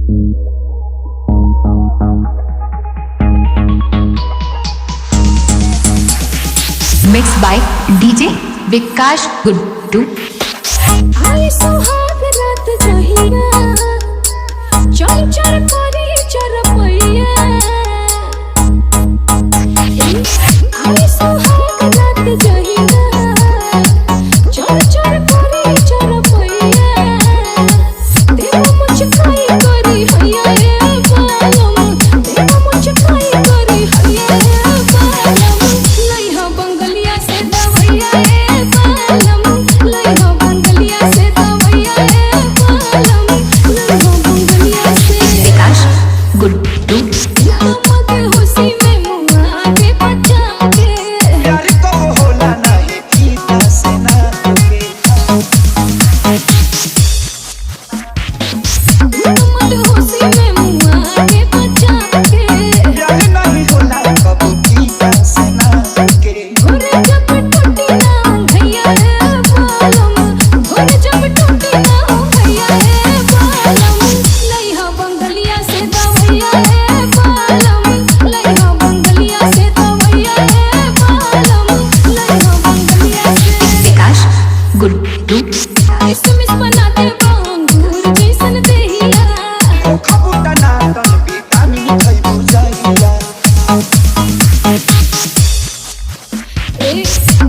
Mixed by DJ Vikash Guddu। आई सुहाग रात जहिया चल चल करी चरपैया। आई सुहाग रात जहिया चल चल करी चरपैया। देव मुझकाई करी हैया रे बालम, देव मुझकाई करी हैया रे बालम। लइहा बंगलिया से दवैया रे बालम, लइहा बंगलिया से दवैया रे बालम, लइहा बंगलिया से। विकास गुड्डू। मत होशी में मुआ के बचा के प्यार को होला नहीं कीता से ना के मत होशी में मुआ के बचा के। प्यार नहीं होला कब कीता से ना के भोरे जब टूटी ना भैया रे बालम, भोरे जब टूटी ना भैया रे बालम। लइहा बंगलिया से दवैया रे बालम, लइहा बंगलिया से दवैया रे बालम, लइहा बंगलिया से। विकास गुड्डू। किसमिस बनाते बांगूर जैसन देहिया। खबुटा ना तन विटामिन खई बुझाइया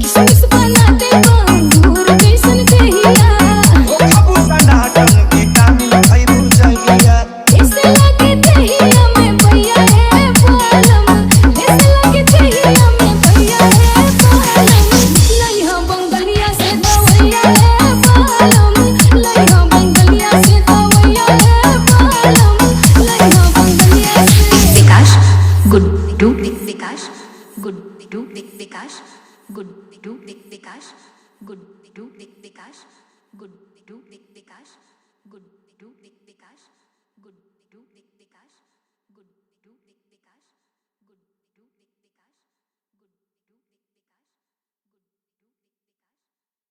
किसमिस बनाते बांगूर जैसन देहिया। खबुटा ना तन विटामिन खई बुझाइया ऐसे लगे देहिया में भैया रे बालम, ऐसे लगे देहिया में भैया रे बालम। लइहा बंगलिया से दवैया रे बालम, लइहा बंगलिया से दवैया रे बालम, लइहा बंगलिया से। विकास गुड्डू। विकास गुड्डू। विकास गुड्डू। विकास गुड्डू। विकास गुड्डू। विकास गुड्डू।